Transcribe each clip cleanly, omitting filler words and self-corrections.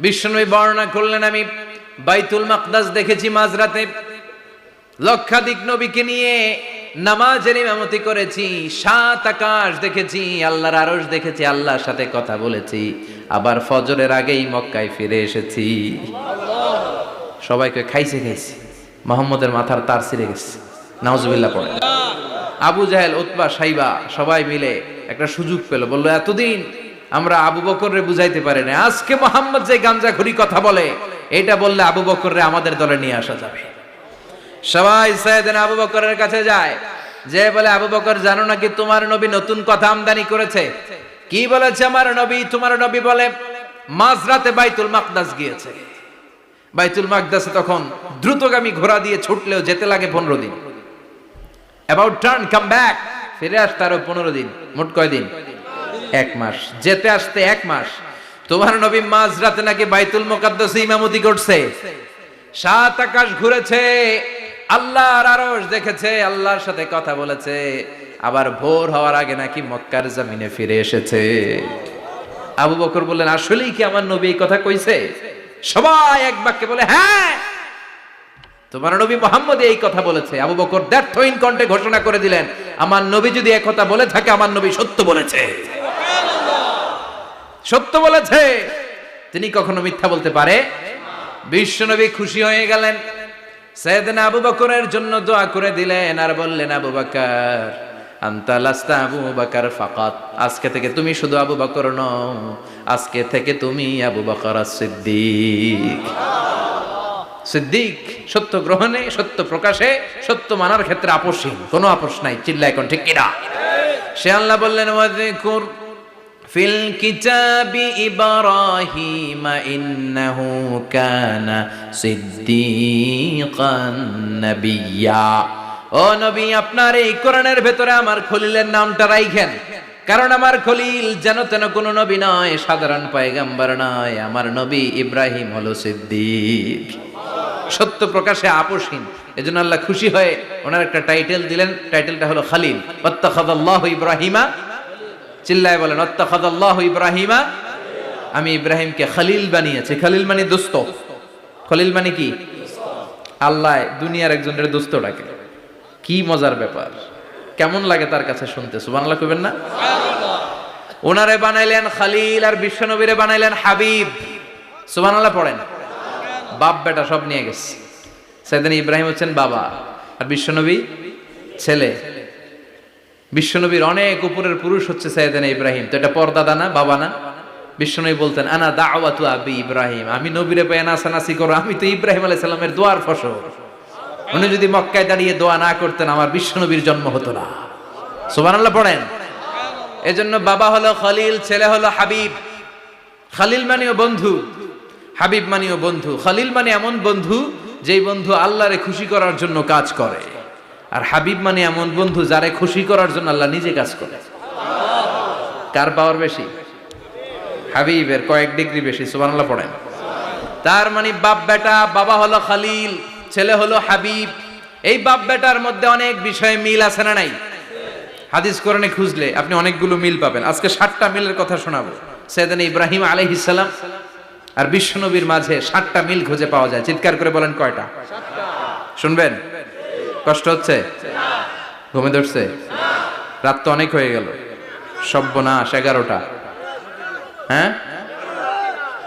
বিশ্বনবী বর্ণনা করলেন, আমি বাইতুল মাকদাস দেখেছি মাঝরাতে, লক্ষাধিক নবীকে নিয়ে নামাজের ইমামতি করেছি, 7 আকাশ দেখেছি, আল্লাহর আরশ দেখেছি, আল্লাহর সাথে কথা বলেছি, আবার ফজরের আগেই মক্কায় ফিরে এসেছি। সবাইকে খাইছে মুহাম্মদের মাথার তার ছিঁড়ে গেছে, নাউজুবিল্লাহ পড়ে। আবু জাহেল, উতবা, সাইবা সবাই মিলে একটা সুযোগ পেল, বলল এতদিন আমরা আবু বকররে বুঝাইতে পারি না, আজকে মুহাম্মদ যে গাঞ্জাখুরি কথা বলে এটা বললে আবু বকররে আমাদের দলে নিয়ে আসা যাবে। সবাই সাইয়েদনা আবু বকরের কাছে যায়, যে বলে আবু বকর জানো নাকি তোমার নবী নতুন কথা আমদানি করেছে? কি বলেছে আমার নবী? তোমার নবী বলে মাঝরাতে বাইতুল মাকদাস গিয়েছে। বাইতুল মাকদাসে তখন দ্রুতগামী ঘোড়া দিয়ে ছুটলেও যেতে লাগে 15 দিন। অ্যাবাউট টার্ন কাম ব্যাক, ফিরে আসতে আরো 15 দিন, মোট কয় দিন? 1 মাস, যেতে আসতে 1 মাস। তোমার নবী মাঝরাতে নাকি বাইতুল মুকাদ্দাসে ইমামতি করছে, 7 আকাশ ঘুরেছে, আল্লাহর আরশ দেখেছে, আল্লাহর সাথে কথা বলেছে, আবার ভোর হওয়ার আগে নাকি মক্কার জমিনে ফিরে এসেছে। আবু বকর বললেন আসলেই কি আমার নবী এই কথা কইছে? সবাই এক বাক্যে বলে হ্যাঁ, তোমার নবী মুহাম্মদ এই কথা বলেছে। আবু বকর দ্ব্যর্থহীন কণ্ঠে ঘোষণা করে দিলেন, আমার নবী যদি এই কথা বলে থাকে, আমার নবী সত্য বলেছে, সত্য বলেছে, তিনি কখনো মিথ্যা বলতে পারে? বিশ্বনবী খুশি হয়ে গেলেন, সাইয়েদনা আবু বকরের জন্য দোয়া করে দিলেন, আর বললেন আবু বকর আনতা লাস্তা আবু বকর ফাকাত, আজকে থেকে তুমি শুধু আবু বকর নও, আজকে থেকে তুমি আবু বকর সিদ্দিক। সিদ্দিক সত্য গ্রহণে, সত্য প্রকাশে, সত্য মানার ক্ষেত্রে আপোষহীন, কোনো আপোষ নাই। চিল্লায় কোন ঠিক কিনা? সে আল্লাহ বললেন ওয়াযকুর ফিল কিতাবি ইব্রাহিম ইন্নাহু কানা সিদ্দিকান নাবিয়্যা। ও নবী, আপনার এই কোরআনের ভেতরে আমার খলিলের নামটা রাখেন, কারণ আমার খলিল যেন তেন কোনো নবী নয়, সাধারণ পয়গম্বর নয়, আমার নবী ইব্রাহিম হলো সিদ্দিক, সত্য প্রকাশে আপোষহীন। এজন্য আল্লাহ খুশি হয়ে ওনার একটা টাইটেল দিলেন, টাইটেলটা হলো খলিল। ওয়াত্তাখাযাল্লাহু ইব্রাহিমা, চিল্লায় বলেন ওয়াত্তাখাযাল্লাহু ইব্রাহিমা, আমি ইব্রাহিমকে খলিল বানিয়েছি। খলিল মানে দোস্ত। খলিল মানে কি? আল্লাহ দুনিয়ার একজনের দোস্ত ডাকে, কি মজার ব্যাপার, কেমন লাগে তার কাছে শুনতে? সুবহানাল্লাহ কইবেন না? ওনারে বানাইলেন খলিল, আর বিশ্বনবীরে বানাইলেন হাবিব। সুবহানাল্লাহ পড়েন। বাপ বেটা সব নিয়ে গেছে। সাইয়েদনা ইব্রাহিম হচ্ছেন বাবা, আর বিশ্বনবী ছেলে। বিশ্বনবীর অনেক উপরের পুরুষ হচ্ছে সাইয়েদনা ইব্রাহিম, তো এটা পরদাদা না, বাবা না? বিশ্বনবী বলতেন আনা দাওয়াতু আবি ইব্রাহিম, আমি নবীরে পেয়ে নাসানাসি করো, আমি তো ইব্রাহিম আলাইহিস সালামের দোয়ার ফসল। উনি যদি মক্কায় দাঁড়িয়ে দোয়া না করতেন, আমার বিশ্বনবীর জন্ম হতো না। সুবহানাল্লাহ পড়েন। এজন্য বাবা হলো খলিল, ছেলে হলো হাবিব। খলিল মানেও বন্ধু, হাবিব মানেও বন্ধু। খলিল মানে এমন বন্ধু যেই বন্ধু আল্লাহরে খুশি করার জন্য কাজ করে, আর হাবিব মানে এমন বন্ধু যারে খুশি করার জন্য আল্লাহ নিজে কাজ করে। কার পাওয়ার বেশি? হাবিবের কয়েক ডিগ্রি বেশি। সুবহানাল্লাহ পড়েন। তার মানে বাপ বেটা, বাবা হলো খলিল, ছেলে হলো হাবিব। এই বাপ বেটার মধ্যে অনেক বিষয়ে মিল আছে না নাই? হাদিস কোরআনে খুঁজলে আপনি অনেকগুলো মিল পাবেন। আজকে 7টা মিলের কথা শোনাবো। সাইয়েদনা ইব্রাহিম আলাইহিস সালাম আর বিশ্বনবীর মাঝে 7টা মিল খুঁজে পাওয়া যায়। চিৎকার করে বলেন কয়টা? 7টা। শুনবেন? কষ্ট হচ্ছে? ঘুমে ধরছে? রাত তো অনেক হয়ে গেল, সর্বনাশ, 11টা। হ্যাঁ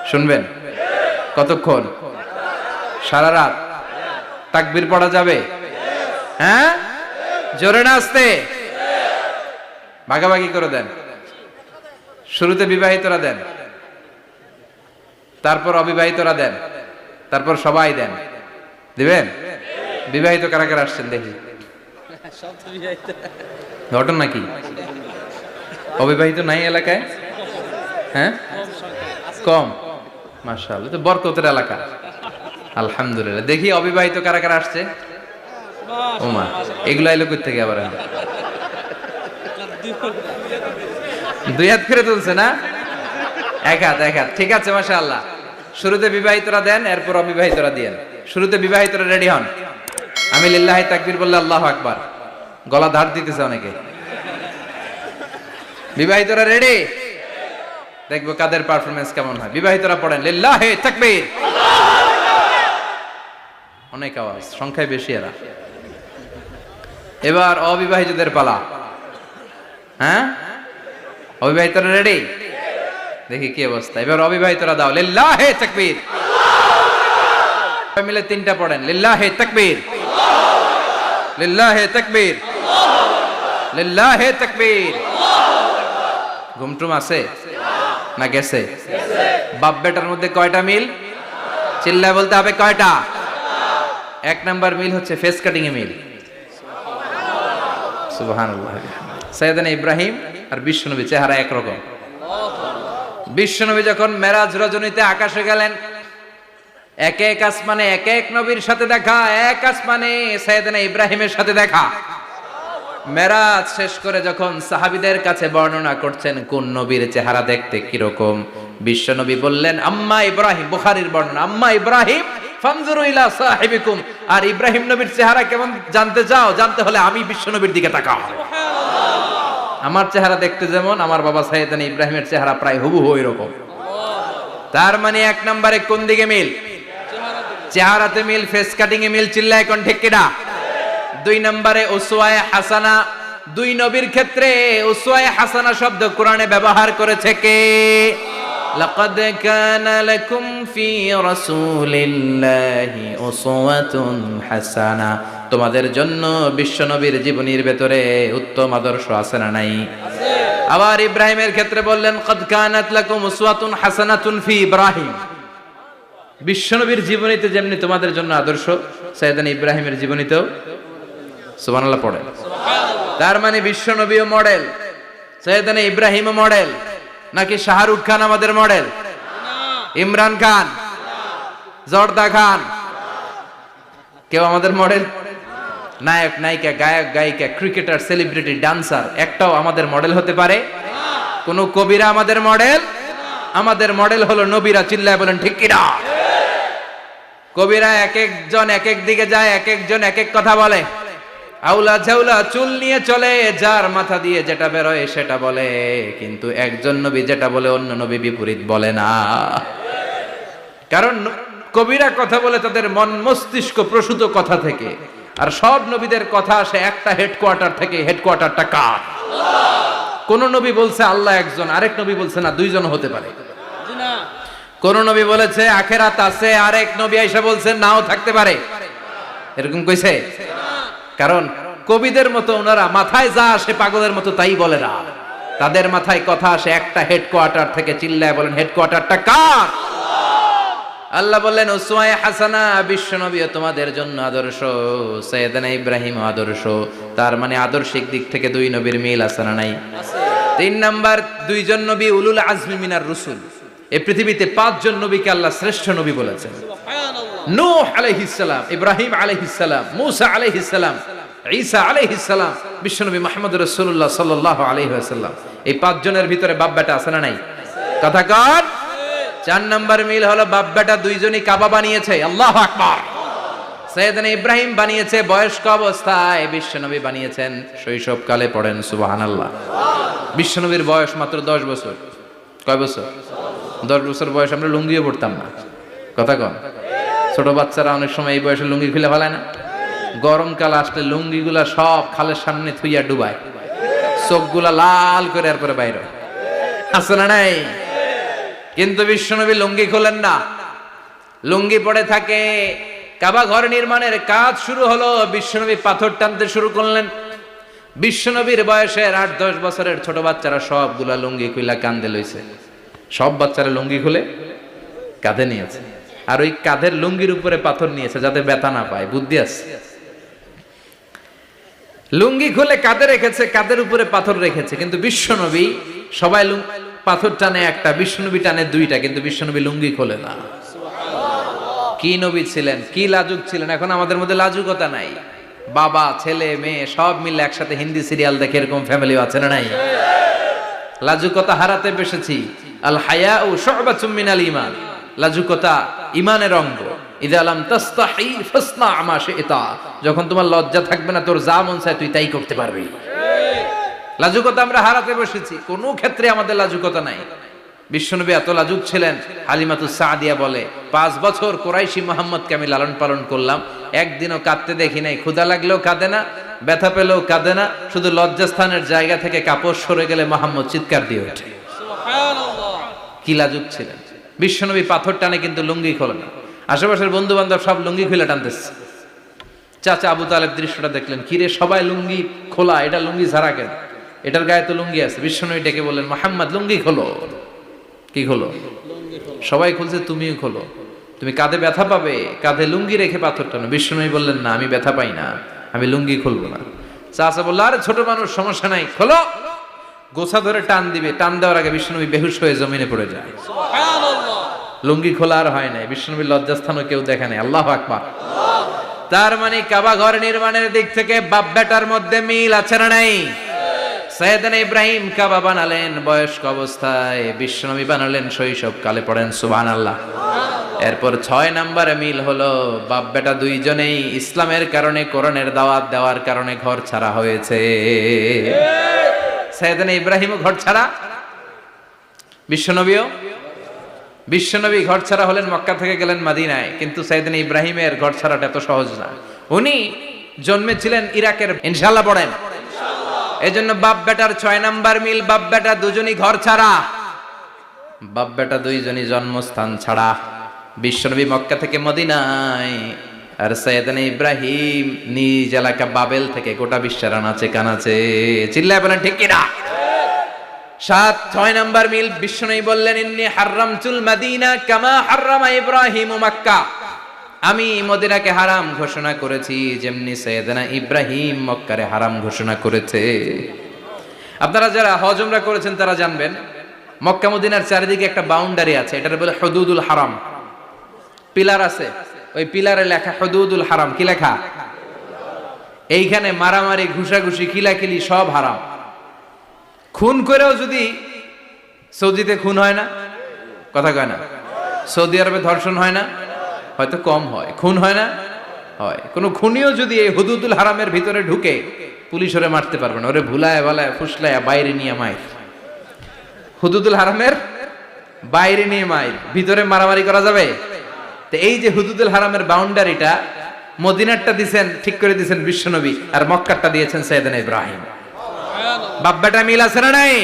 শুনবেন? কতক্ষণ? সারা রাত। তাকবীর পড়া যাবে? হ্যাঁ জোরে না আস্তে? ভাগাভাগি করে দেন। শুরুতে বিবাহিতরা দেন, তারপর অবিবাহিতরা দেন, তারপর সবাই দেন। দিবেন? বিবাহিত কারা কারা আসছেন দেখি? ঘটনা কি? অবিবাহিত নাই এলাকায়? হ্যাঁ কম, মাশাআল্লাহ, তো বরকতের এলাকা, আলহামদুলিল্লাহ। দেখি অবিবাহিত কারা কারা আসছে? ওমা, এগুলা এলো কই থেকে আবার? 2 হাত করে তুলছে না? 1 হাত, 1 হাত, ঠিক আছে, মাশাআল্লাহ। শুরুতে বিবাহিতরা দেন, এরপর অবিবাহিতরা দিয়েন। শুরুতে বিবাহিতরা রেডি হন, আমি লিল্লাহি তাকবীর বললে আল্লাহু আকবার। গলা ধার দিতেছে অনেকে। বিবাহিতরা রেডি? দেখবো কাদের পারফরমেন্স কেমন হয়। বিবাহিতরা পড়েন লিল্লাহি তাকবীর। অনেক আওয়াজ, সংখ্যায় বেশি এরা। এবার অবিবাহিতদের পালা। হ্যাঁ, অবিবাহিতরা রেডি? দেখি কি অবস্থা। এবার অবিবাহিতরা দাও লিল্লাহি তাকবীর। মিলে তিনটা পড়েন লিল্লাহি তাকবীর, লিল্লাহি তাকবীর, লিল্লাহি তাকবীর। ঘুমটুম আছে না গেছে? বাপ বেটার মধ্যে কয়টা মিল? চিল্লায় বলতে হবে কয়টা? এক নাম্বার মিল হচ্ছে ফেস কাটিং এ মিল। সুবহানাল্লাহ। সাইয়েদনা ইব্রাহিম আর বিশ্বনবী চেহারা একরকম। বিশ্বনবী যখন মেরাজ রজনীতে আকাশে গেলেন, এক এক আসমানে এক এক নবীর সাথে দেখা, এক আসমানে সাইয়েদনা ইব্রাহিমের সাথে দেখা। মেরাজ শেষ করে যখন সাহাবীদের কাছে বর্ণনা করছেন কোন নবীর চেহারা দেখতে কিরকম, বিশ্বনবী বললেন আম্মা ইব্রাহিম, বুখারীর বর্ণনা, আম্মা ইব্রাহিম ফানজুরু ইলা সাহিবিকুম। আর ইব্রাহিম নবীর চেহারা কেমন জানতে চাও? জানতে হলে আমি বিশ্বনবীর দিকে তাকাও। আমার চেহারা দেখতে যেমন, আমার বাবা সাইয়েদনা ইব্রাহিমের চেহারা প্রায় হুবহু এরকম। তার মানে এক নম্বরে কোন দিকে মিল? চেহারাতে মিল, ফেস কাটিং এ মিল। চিল্লায় কোন ঠিক কিনা? দুই নম্বরে উসওয়ায়ে হাসানা। দুই নবীর ক্ষেত্রে উসওয়ায়ে হাসানা শব্দ কোরআনে ব্যবহার করেছে কে? লাকাদ কানা লাকুম ফি রাসূলিল্লাহি উসওয়াতুন হাসানা। তোমাদের জন্য বিশ্বনবীর জীবনীর ভেতরে উত্তম আদর্শ আছে না নাই? আছে। আবার ইব্রাহিমের ক্ষেত্রে বললেন কাদ কানাত লাকুম উসওয়াতুন হাসানাতুন ফি ইব্রাহিম। বিশ্বনবীর জীবনীতে যেমনি তোমাদের জন্য আদর্শ, সাইয়েদনা ইব্রাহিমের জীবনীতেও। সুবহানাল্লাহ পড়ে। তার মানে বিশ্বনবীও মডেল, সাইয়েদনা ইব্রাহিমও মডেল। নাকি শাহরুখ খান আমাদের মডেল? ইমরান খান, জর্দা খান, কেউ আমাদের মডেল? নায়ক নায়িকা, গায়ক গায়িকা, ক্রিকেটার, সেলিব্রিটি, ডান্সার একটাও আমাদের মডেল হতে পারে? কোন কবিরা আমাদের মডেল? আমাদের মডেল হলো নবীরা। চিল্লায় বলেন ঠিক কিনা? কবিরা এক একজন এক এক দিকে যায়, এক একজন এক এক কথা বলে। আউলা ঝাউলা চুল নিয়ে চলে, যার মাথা দিয়ে যেটা বেরোয় সেটা বলে, কিন্তু একজন নবী যেটা বলে অন্য নবী বিপরীত বলে না। কারণ কবিরা কথা বলে তাদের মন মস্তিষ্ক প্রসূত কথা থেকে, আর সব নবীদের কথা আসে একটা হেডকোয়ার্টার থেকে। হেডকোয়ার্টারটা কার? কোন নবী বলছে আল্লাহ একজন, আরেক নবী বলছে না দুইজন হতে পারে। কোন নবী বলেছে আখিরাত আছে, আরেক নবী আয়েশা বলছে নাও থাকতে পারে। এরকম কইছে? কারণ কবিদের মতো ওনারা মাথায় যা আসে পাগলের মতো তাই বলে না। তাদের মাথায় কথা আসে একটা হেডকোয়ার্টার থেকে। চিল্লায় বলেন হেডকোয়ার্টারটা কার? আল্লাহ বললেন উসওয়ায়ে হাসানা, বিশ্বনবী তোমাদের জন্য আদর্শ, সাইয়েদনা ইব্রাহিম আদর্শ। তার মানে আদর্শিক দিক থেকে দুই নবীর মিল আছে না নাই? আছে। তিন নাম্বার, দুইজন নবী উলুল আজমি মিনার রাসূল। এই পৃথিবীতে পাঁচজন নবীকে আল্লাহ শ্রেষ্ঠ নবী বলেছেন। সুবহানাল্লাহ। নূহ আলাইহিস সালাম, ইব্রাহিম আলাইহিস সালাম, মূসা আলাইহিস সালাম, ঈসা আলাইহিস সালাম, বিশ্বনবী মুহাম্মদ রাসূলুল্লাহ সাল্লাল্লাহু আলাইহি ওয়াসাল্লাম। এই পাঁচজনের ভিতরে বাপ বেটা আছে না নাই? কথা কর। চার নাম্বার মিল হলো বাপ বেটা দুইজনই কাবা বানিয়েছে। আল্লাহু আকবার। সাইয়েদনা ইব্রাহিম বানিয়েছে বয়স্ক অবস্থায়, বিশ্বনবী বানিয়েছেন শৈশবকালে। পড়েন সুবহানাল্লাহ। বিশ্বনবীর বয়স মাত্র 10 বছর। কয় বছর? 10 বছর বয়স আমরা লুঙ্গিও পড়তাম না। কথা কন। ছোট বাচ্চারা অনেক সময় এই বয়সে লুঙ্গি খুলে ফেলায় না? গরমকাল আসলে লুঙ্গিগুলা সব খালের সামনে থুইয়া ডুবায়, চোখগুলা লাল করে এরপরে বাইরে আছে না নাই? কিন্তু বিশ্বনবী লুঙ্গি খোলেন না, লুঙ্গি পড়ে থাকে। কাবা ঘর নির্মাণের কাজ শুরু হলো, বিশ্বনবী পাথর টানতে শুরু করলেন। বিশ্বনবীর বয়সের 8-10 বছরের ছোট বাচ্চারা সবগুলা লুঙ্গি খুইলা কাঁধে লইছে। সব বাচ্চারা লুঙ্গি খুলে কাঁধে নিয়েছে, আর ওই কাঁধের লুঙ্গির উপরে পাথর নিয়েছে যাতে ব্যথা না পায়। বুদ্ধি আছে। লুঙ্গি খুলে কাঁধে রেখেছে, কাঁধের উপরে পাথর রেখেছে। কিন্তু বিশ্বনবী, সবাই পাথর টানে একটা, বিশ্বনবী টানে দুইটা, কিন্তু বিশ্বনবী লুঙ্গি খোলে না। কি নবী ছিলেন, কি লাজুক ছিলেন। এখন আমাদের মধ্যে লাজুকতা নাই। বাবা ছেলে মেয়ে সব মিলে একসাথে হিন্দি সিরিয়াল দেখে, এরকম ফ্যামিলি আছে না নাই? লাজুকতা হারাতে বসেছি। আল হায়াউ শু'বাতুম মিনাল ঈমান। লাজুকতা ঈমানের অঙ্গ। ইযা লাম তাস্তাহি ফাসনা মা শি'তা। যখন তোমার লজ্জা থাকবে না, তোর যা মন চায় তুই তাই করতে পারবি। লাজুকতা আমরা হারাতে বসেছি। কোনো ক্ষেত্রে আমাদের লাজুকতা নাই। বিশ্বনবী এত লাজুক ছিলেন, হালিমাতুস সাদিয়া বলে 5 বছর কুরাইশি মুহাম্মদকে আমি লালন পালন করলাম, একদিনও কাঁদতে দেখি নাই। ক্ষুধা লাগলেও কাঁদে না, ব্যথা পেলেও কাঁদে না, শুধু লজ্জাস্থানের জায়গা থেকে কাপড় সরে গেলে মুহাম্মদ চিৎকার দিয়ে ওঠে। সুবহানাল্লাহ, কি লাজুক ছিলেন। বিশ্বনবী পাথর টানে কিন্তু লুঙ্গি খোলে না। আশেপাশের বন্ধু বান্ধব সব লুঙ্গি খুলে টানতেছে। চাচা আবু তালেব দৃশ্যটা দেখলেন, কিরে সবাই লুঙ্গি খোলা, এটা লুঙ্গি ছাড়া কেন? এটার গায়ে তো লুঙ্গি আছে। বিশ্বনবী ডেকে বললেন, মুহাম্মদ লুঙ্গি খোলো। কি খোলো? সবাই খুলছে, তুমিও খোলো। তুমি কাঁধে ব্যথা পাবে, কাঁধে লুঙ্গি রেখে পাথর টানো। বিশ্বনবী বললেন, না, আমি ব্যথা পাই না, আমি লুঙ্গি খুলবো না। চাচা বলল, আরে ছোট মানুষ, সমস্যা নাই, খোলো। গোছা ধরে টান দিবে, টান দেওয়ার আগে বিশ্বনবী বেহুশ হয়ে জমিনে পড়ে যায়। সুবহানাল্লাহ, লুঙ্গি খোলা আর হয় নাই। বিশ্বনবীর লজ্জাস্থানও কেউ দেখে নাই। আল্লাহু আকবার। তার মানে কাবা ঘর নির্মাণের দিক থেকে বাপ বেটার মধ্যে মিল আছে না নাই? সাইয়েদনা ইব্রাহিম কাবা বানালেন বয়স্ক অবস্থায়, বিশ্বনবী বানালেন শৈশবকালে। পড়েন সুবহানাল্লাহ। এরপর 6 নম্বরে মিল হলো, বাপ বেটা দুইজনেই ইসলামের কারণে, কোরআনের দাওয়াত দেওয়ার কারণে ঘর ছাড়া হয়েছে। সাইয়েদনা ইব্রাহিমও ঘর ছাড়া, বিশ্বনবী ঘর ছাড়া হলেন, মক্কা থেকে গেলেন মদিনায়। কিন্তু সাইয়েদনা ইব্রাহিমের ঘর ছাড়াটা এত সহজ না। উনি জন্মেছিলেন ইরাকের। ইনশাআল্লাহ পড়েন। এজন্য বাপ বেটার 6 নাম্বার মিল, বাপ বেটা দুজনই ঘর ছাড়া, বাপ বেটা দুইজনই জন্মস্থান ছাড়া। বিশ্বনবী মক্কা থেকে মদিনায়, আর সাইয়েদনা ইব্রাহিম নিজ এলাকা বাবেল থেকে গোটা বিশ্বের আনাচে কানাচে। চিল্লায় বলেন ঠিক কিনা? 6 নাম্বার মিল, বিশ্বনবী বললেন, ইন্নী হারামতুল মাদিনা কামা হারামা ইব্রাহিম মক্কা। আমি মদিনাকে হারাম ঘোষণা করেছি যেমনি সাইয়েদনা ইব্রাহিম মক্কারে হারাম ঘোষণা করেছে। আপনারা যারা হজ উমরা করেছেন তারা জানবেন, মক্কা মদিনার চারিদিকে একটা বাউন্ডারি আছে, এটার বলে হুদুদুল হারাম। পিলার আছে, ওই পিলারে লেখা হুদুদুল হারাম। কি লেখা? এইখানে মারামারি, ঘুষাঘুষি, কিলাকিলি সব হারাম। খুন করেও যদি, সৌদিতে খুন হয় না, কথা কয় না? সৌদি আরবে ধর্ষণ হয় না? হয়তো কম হয়। খুন হয় না? হয়। কোন খুনিও যদি এই হুদুদুল হারামের ভিতরে ঢুকে, পুলিশ ওরে মারতে পারবে না। ওরে ভুলায় ভালায় ফুসলায় বাইরে নিয়ে মাইর। হুদুদুল হারামের বাইরে নিয়ে মাইর, ভিতরে মারামারি করা যাবে? তো এই যে হুদুদুল হারামের বাউন্ডারিটা, মদিনারটা দিয়েছেন, ঠিক করে দিয়েছেন বিশ্বনবী, আর মক্কারটা দিয়েছেন সাইয়েদনা ইব্রাহিম। বাপ বেটা মিল আছে না নাই?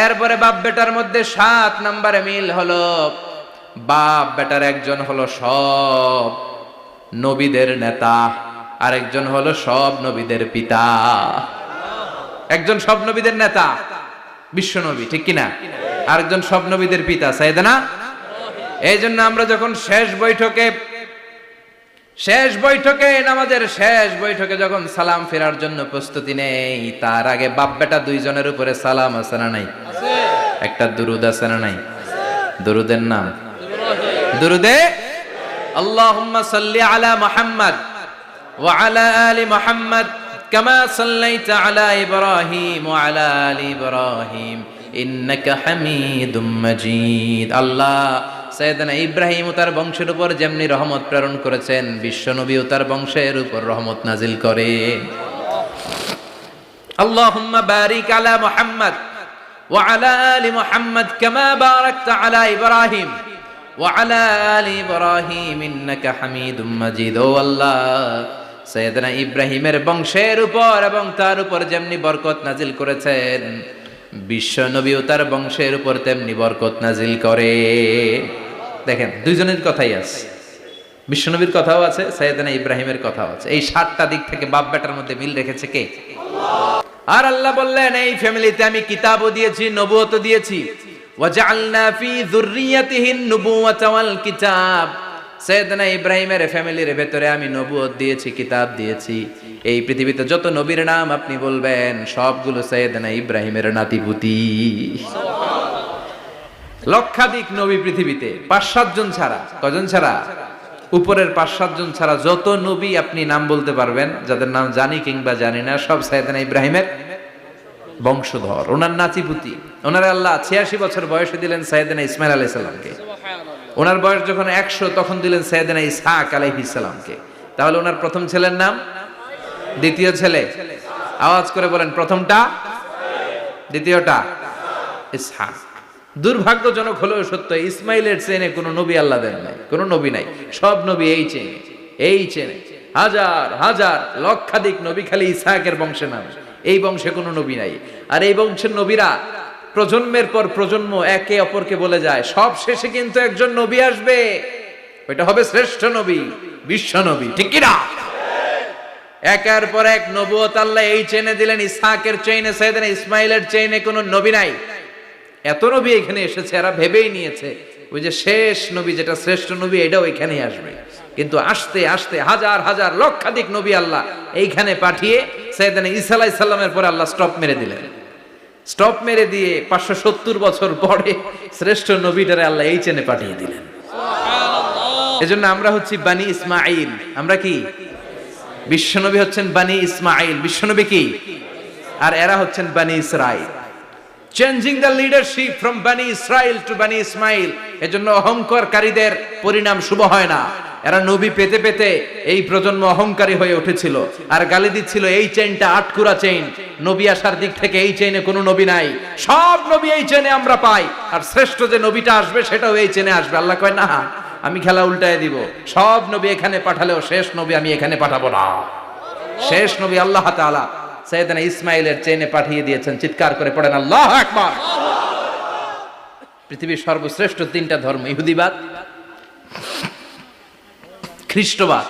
এরপরে বাপ বেটার মধ্যে 7 নম্বরে মিল হলো, বাপ বেটার একজন হলো সব নবীদের নেতা, আর একজন হলো সব নবীদের পিতা। একজন সব নবীদের নেতা বিশ্বনবী, ঠিক কিনা? আরেকজন সব নবীদের পিতা সাইয়েদনা। এই জন্য আমরা যখন শেষ বৈঠকে নামাজের শেষ বৈঠকে যখন সালাম ফেরার জন্য প্রস্তুতি নেই, তার আগে বাপ বেটা দুইজনের উপরে সালাম আছে না নাই? একটা দুরুদ আছে না নাই? দুরুদের নাম দুরুদে আল্লাহুম্মা সাল্লি আলা মুহাম্মদ ওয়া আলা আলি মুহাম্মদ কামা সাল্লাইতা আলা ইব্রাহিম ওয়া আলা আলি ইব্রাহিম ইন্নাকা হামিদুম মাজিদ। আল্লাহ সাইয়েদনা ইব্রাহিম ও তার বংশের উপর যেমনি রহমত প্রেরণ করেছেন, বিশ্বনবী ও তার বংশের উপর রহমত নাজিল করে। আল্লাহুম্মা বারিক আলা মুহাম্মদ ওয়া আলা আলি মুহাম্মদ কামা বারাকতা আলা ইব্রাহিম ওয়া আলা আলি ইব্রাহিম ইন্নাকা হামিদুম মাজিদ। ও আল্লাহ, সাইয়েদনা ইব্রাহিমের বংশের উপর এবং তার উপর যেমনি বরকত নাজিল করেছেন, বিশ্বনবী ও তার বংশের উপর তেমনি বরকত নাজিল করে। দেখেন, দুইজনের কথাই আছে, বিশ্বনবীর কথাও আছে, সাইয়েদনা ইব্রাহিমের কথাও আছে। এই 7টা দিক থেকে বাপ বেটার মধ্যে মিল রেখেছে কে? আর আল্লাহ বললেন, এই ফ্যামিলিতে আমি কিতাবও দিয়েছি, নবুয়তও দিয়েছি। ওয়াজআলনা ফি যুররিয়াতিহিন নুবুওয়াতা ওয়াল কিতাব। সাইয়েদনা ইব্রাহিমের ফ্যামিলির ভেতরে আমি নবুয়ত দিয়েছি, কিতাব দিয়েছি। এই পৃথিবীতে যত নবীর নাম আপনি বলবেন, সবগুলো সাইয়েদনা ইব্রাহিমের নাতিপুতি। লক্ষাধিক নবী পৃথিবীতে, 5-7 জন ছাড়া। কজন ছাড়া? উপরের 5-7 জন ছাড়া যত নবী আপনি নাম বলতে পারবেন, যাদের নাম জানি কিংবা জানি না, সব সাইয়েদনা ইব্রাহিমের বংশধর, ওনার নাতিপুতি। ওনার আল্লাহ 86 বছর বয়সে দিলেন সাইয়েদনা ইসমাইল আলাইহিস সালামকে। ওনার বয়স যখন 100 তখন দিলেন সাইয়েদনা ইসহাক আলাইহিস সালামকে। তাহলে ওনার প্রথম ছেলের নাম, দ্বিতীয় ছেলে, আওয়াজ করে বলেন, প্রথমটা, দ্বিতীয়টা ইসহাক। দুর্ভাগ্যজনক হলেও সত্য, ইসমাইলের চেনে কোনো নবী আল্লাহ দেন নাই, কোনো নবী নাই। সব নবী এই চেনে হাজার হাজার লক্ষাধিক নবী খালি ইসহাকের বংশে নামে, এই বংশে কোনো নবী নাই। আর এই বংশের নবীরা প্রজন্মের পর প্রজন্ম একে অপরকে বলে যায়, সব শেষে কিন্তু একজন নবী আসবে, ওইটা হবে শ্রেষ্ঠ নবী, বিশ্ব নবী, ঠিক কি না? একের পর এক নবুয়ত আল্লাহ এই চেনে দিলেন। ইসহাকের চেইনে সাইয়েদনা ইসমাইলের চেইনে কোনো নবী নাই। এত নবী এখানে এসেছে, এরা ভেবেই নিয়েছে ওই যে শেষ নবী যেটা শ্রেষ্ঠ নবী এটাও এখানেই আসবে। কিন্তু আস্তে আস্তে হাজার হাজার লক্ষাধিক নবী আল্লাহ এইখানে পাঠিয়ে সাইয়েদনা ঈসা আলাইহিস সালামের পরে আল্লাহ স্টপ মেরে দিলেন। স্টপ মেরে দিয়ে 570 বছর পরে শ্রেষ্ঠ নবীটারে আল্লাহ এই চেনে পাঠিয়ে দিলেন। এজন্য আমরা হচ্ছি বানি ইসমাইল। আমরা কি? বিশ্বনবী হচ্ছেন বানি ইসমাইল, বিশ্বনবী কি? আর এরা হচ্ছেন বানি Israil. Changing the leadership from বানি ইসরাইল টু বানি ইসমাইল। এজন্য অহংকারকারীদের পরিণাম শুভ হয় না। এরা নবী পেতে পেতে এই প্রজন্ম অহংকারী হয়ে উঠেছিল আর গালি দিচ্ছিল এই চেইনটা আটকুরা চেইন, নবী আসার দিক থেকে এই চেইনে কোনো নবী নাই, সব নবী এই চেইনে আমরা পাই, আর শ্রেষ্ঠ যে নবীটা আসবে সেটাও এই চেইনে আসবে। আল্লাহ কয় না, আমি খেলা উল্টায় দিব, সব নবী এখানে পাঠালেও শেষ নবী আমি এখানে পাঠাবো না। শেষ নবী আল্লাহ তাআলা সাইয়েদনা ইসমাইলের চেইনে পাঠিয়ে দিয়েছেন। চিৎকার করে পড়েন আল্লাহু আকবার। পৃথিবীর সর্বশ্রেষ্ঠ তিনটা ধর্ম, ইহুদিবাদ, খ্রিস্টবাদ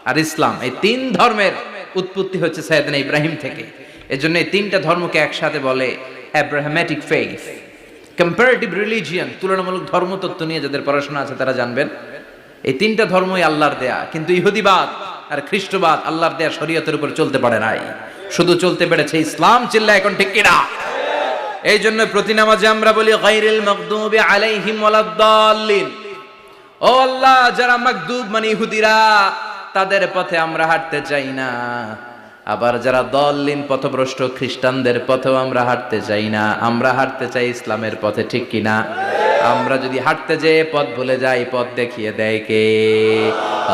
আর ইসলাম, এই তিন ধর্মের উৎপত্তি হচ্ছে সাইয়েদনা ইব্রাহিম থেকে। এজন্য এই তিনটা ধর্মকে একসাথে বলে অ্যাব্রাহামেটিক ফেইথ। কম্পারেটিভ রিলিজিয়ন, তুলনামূলক ধর্মতত্ত্ব নিয়ে যাদের পড়াশোনা আছে তারা জানবেন এই তিনটা ধর্মই আল্লাহর দেয়া। কিন্তু ইহুদিবাদ আর খ্রিস্টবাদ আল্লাহর দেয়া শরীয়তের উপর চলতে পারে নাই, শুধু চলতে পেরেছে ইসলাম। চিল্লা এখন ঠিক কিনা? এই জন্য প্রতি নামাজে আমরা বলি গায়রিল মাগদুবি আলাইহিম ওয়ালাদ-দাল্লিন। ও আল্লাহ, যারা মাগদুব মানে ইহুদিরা, তাদের পথে আমরা হাঁটতে চাই না। আবার যারা দল্লিন পথভ্রষ্ট খ্রিস্টানদের পথেও আমরা হাঁটতে চাই না। আমরা হাঁটতে চাই ইসলামের পথে, ঠিক কিনা? আমরা যদি হাঁটতে যেয়ে পথ ভুলে যাই, পথ দেখিয়ে দেয় কে?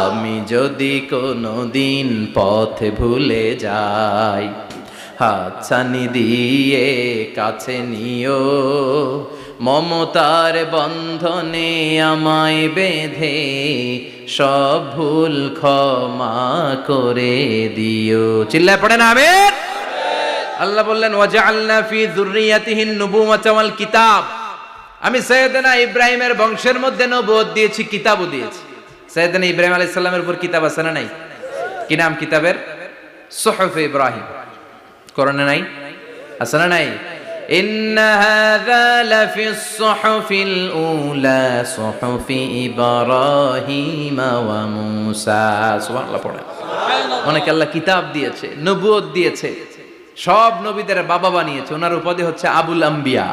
আমি যদি কোনোদিন পথে ভুলে যাই, হাতছানি দিয়ে কাছে নিও, মমতার বন্ধনে আমায় বেঁধে সব ভুল ক্ষমা করে দিও। চিল্লায় পড়েন আমিন। আল্লাহ বললেন ওয়াজআলনা ফি যুররিয়াতিহিন নুবুওয়াতা ওয়াল কিতাব। আমি সাইয়েদনা ইব্রাহিমের বংশের মধ্যে নবুয়ত দিয়েছি, কিতাবও দিয়েছি। সাইয়েদনা ইব্রাহিম আলাইহিস সালামের উপর কিতাব আছে না নাই? কি নাম কিতাবের? সুহুফ ইব্রাহিম। কোরআনে নাই? আছে না নাই? ইন্না হাযা লাফিস সুহুফিল উলা সুহুফি ইব্রাহিম ওয়া মূসা। সুবহানাল্লাহ পড়েন। অনেক আল্লাহ কিতাব দিয়েছে, নবুয়ত দিয়েছে, সব নবীদের বাবা বানিয়েছে। ওনার উপাধি হচ্ছে আবুল আম্বিয়া।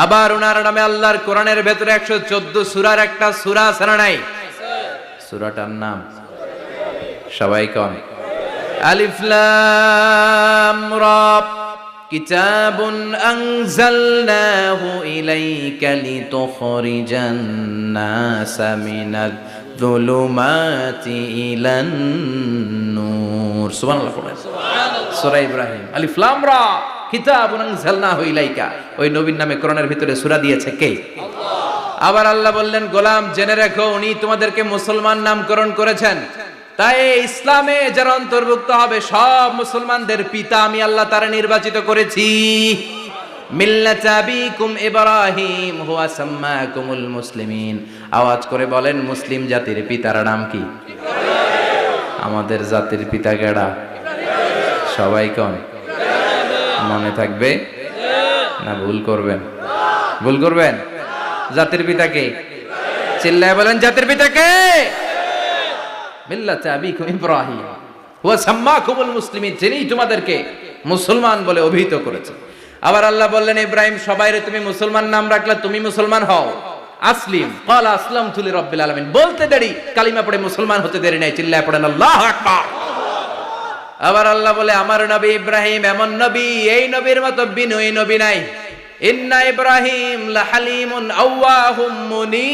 আবার ওনার নামে আল্লাহর কোরআনের ভেতরে 114 সূরার একটা সূরা আছে না নাই? সূরাটার নাম সবাই কোন? আলিফ লাম রা। কিতাবুন আনজালনাহু ইলাইকা লিতুখরিজান নাসা মিনাল যুলুমাতি ইলান নূর। সুবহানাল্লাহ পড়েন। সূরা ইব্রাহিম, আলিফ লাম রা, কিতাবুন আনজালনাহু ইলাইকা। ওই নবীর নামে কোরআনের ভিতরে সূরা দিয়েছে কে? আল্লাহ। আবার আল্লাহ বললেন, গোলাম জেনে রাখো, উনি তোমাদেরকে মুসলমান নামকরণ করেছেন। তাই ইসলামে যারা অন্তর্ভুক্ত হবে সব মুসলমানদের পিতা আমি আল্লাহ তারা নির্বাচিত করেছি। মিল্লাতা আবিকুম ইব্রাহিম হুয়া সাম্মাকুমুল মুসলিমিন। আওয়াজ করে বলেন, মুসলিম জাতির পিতার নাম কি? আমাদের জাতির পিতা কেডা? সবাই কোন? মনে থাকবে না ভুল করবেন? ভুল করবেন? জাতির পিতা কে? চিল্লায় বলেন, জাতির পিতা কে? মিল্লাতা আবিকুম ইব্রাহিম হুয়া সাম্মাকুমুল মুসলিমিন, যিনি তোমাদেরকে মুসলমান বলে অভিহিত করেছে। আবার আল্লাহ বললেন, ইব্রাহিম সবাইরে তুমি মুসলমান নাম রাখলে, তুমি মুসলমান হও। আসলিম ক্বালা আসলামতু লিরাব্বিল আলামিন, বলতে দেরি, কালিমা পড়ে মুসলমান হতে দেরি নাই। চিল্লায় পড়েন আল্লাহু আকবার। আবার আল্লাহ বলে, আমার নবী ইব্রাহিম এমন নবী, এই নবীর মতো বিনয়ী নবী নাই। ইন্না ইব্রাহিম লাহালিমুন আওয়াহুম মুনীব।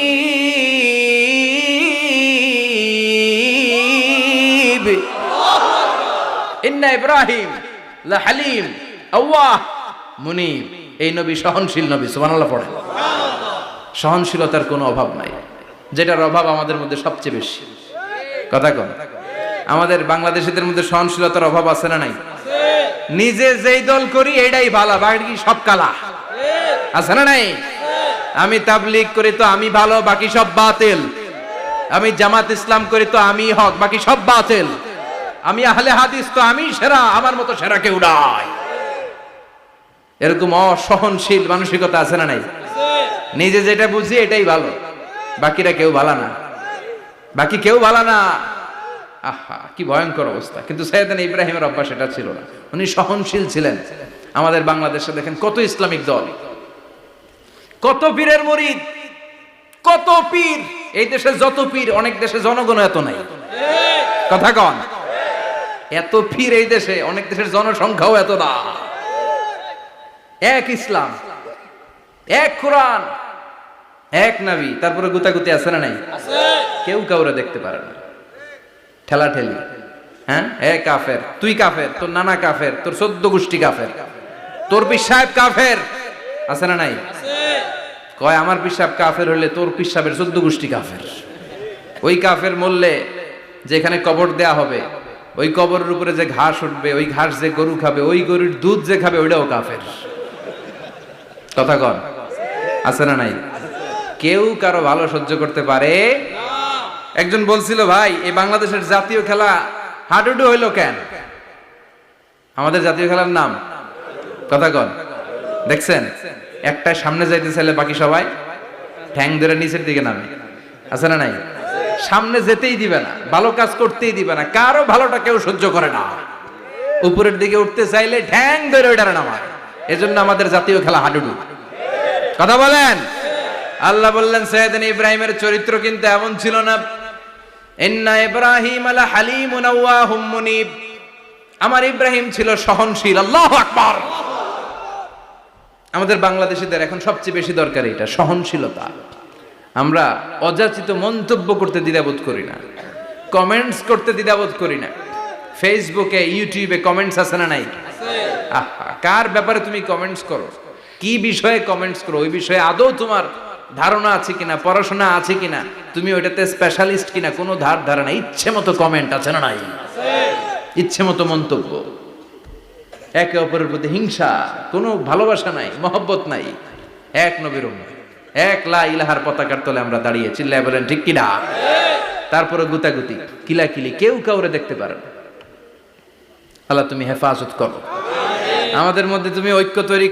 ইন্না ইব্রাহিম লাহালিম আওয়াহ মুনীব। এই নবী সহনশীল নবী, সুবহানাল্লাহ পড়ে। সহনশীলতার কোনো অভাব নাই, যেটার অভাব আমাদের মধ্যে সবচেয়ে বেশি। কথা কন, আমাদের বাংলাদেশিদের মধ্যে সহনশীলতার অভাব আছে না নাই? নিজে যেই দল করি এটাই ভালো, বাকি সব কালা, আছে না নাই? আমি তাবলীগ করি তো আমি ভালো, বাকি সব বাতিল। আমি জামাত ইসলাম করি তো আমি হক, বাকি সব বাতিল। আমি আহলে হাদিস তো আমি সেরা, আমার মতো সেরা কেউ নাই। এরকম অসহনশীল মানসিকতা আছে না নাই? নিজে যেটা বুঝি এটাই ভালো, বাকিরা কেউ ভালো না, বাকি কেউ ভালো না। আহা, কি ভয়ঙ্কর অবস্থা। কিন্তু সাইয়েদনা ইব্রাহিমের অভ্যাস এটা ছিল না, উনি সহনশীল ছিলেন। আমাদের বাংলাদেশে দেখেন কত ইসলামিক দল, কত পীরের মুরিদ, কত পীর। এই দেশে যত পীর, অনেক দেশে জনগণ এত নাই। কথা কন, এত পীর এই দেশে, অনেক দেশের জনসংখ্যাও এত না। এক ইসলাম, এক কোরআন, এক নবী, তারপরে গুতাগুতি আছে না নাই? কেউ কাউরে দেখতে পারে না, ঠেলা ঠেলি। হ্যাঁ, এ কাফের, তুই কাফের, তোর নানা কাফের, তোর 14 গোষ্ঠী কাফের, তোর পীর সাহেব কাফের, আছে না নাই? কয় আমার পীর সাহেব কাফের হলে তোর পীর সাহেবের 14 গোষ্ঠী কাফের। ওই কাফের মরলে যেখানে কবর দেয়া হবে, ওই কবরের উপরে যে ঘাস উঠবে, ওই ঘাস যে গরু খাবে, ওই গরুর দুধ যে খাবে, ওইটাও কাফের। কথা কন, আছে না নাই? কেউ কারো ভালো সহ্য করতে পারে। একজন বলছিল, ভাই এই বাংলাদেশের জাতীয় খেলা হাডুডু হইলো কেন? আমাদের জাতীয় খেলার নাম, কথা কন, দেখছেন? একটা সামনে যাইতে চাইলে বাকি সবাই ঠ্যাং ধরে নিচের দিকে নামে, আছে না নাই? সামনে যেতেই দিবে না, ভালো কাজ করতেই দিবে না, কারো ভালোটা কেউ সহ্য করে না। উপরের দিকে উঠতে চাইলে ঠ্যাং ধরে ওইটারে নামায়। এজন্য আমাদের জাতীয় খেলা হাডুডু। কথা বলেন। আল্লাহ বললেন সাইয়েদনা ইব্রাহিমের চরিত্র কিন্তু এমন ছিল না। ইন্না ইব্রাহিম আলা হালিমুন আওয়াহুম মুনিব, আমার ইব্রাহিম ছিল সহনশীল। আল্লাহু আকবার। আমাদের বাংলাদেশীদের এখন সবচেয়ে বেশি দরকার এটা, সহনশীলতা। আমরা অযাচিত মন্তব্য করতে দ্বিধাবোধ করি না, কমেন্টস করতে দ্বিধাবোধ করি না। ফেসবুকে, ইউটিউবে কমেন্টস আছে না নাই? আহা, কার ব্যাপারে তুমি কমেন্টস করো, কি বিষয়ে কমেন্টস করো, ওই বিষয়ে আদৌ তোমার ধারণা আছে কিনা, পড়াশোনা আছে কিনা, তুমি ওইটাতে স্পেশালিস্ট কিনা, কোনো ধারণা। ইচ্ছে মতো কমেন্ট আছে না নাই? ইচ্ছে মতো মন্তব্য, একে অপরের প্রতি হিংসা, কোনো ভালোবাসা নাই, মহব্বত নাই। এক নবীর উম্মত, এক লা ইলাহার পতাকার তলে আমরা দাঁড়িয়ে, চিল্লায় বলেন ঠিক কিনা? তারপরে গুতাগুতি, কিলাকিলি, কেউ কাউরে দেখতে পারে না। আল্লাহ তুমি হেফাজত করো, আমাদের মধ্যে তুমি ঐক্য তৈরি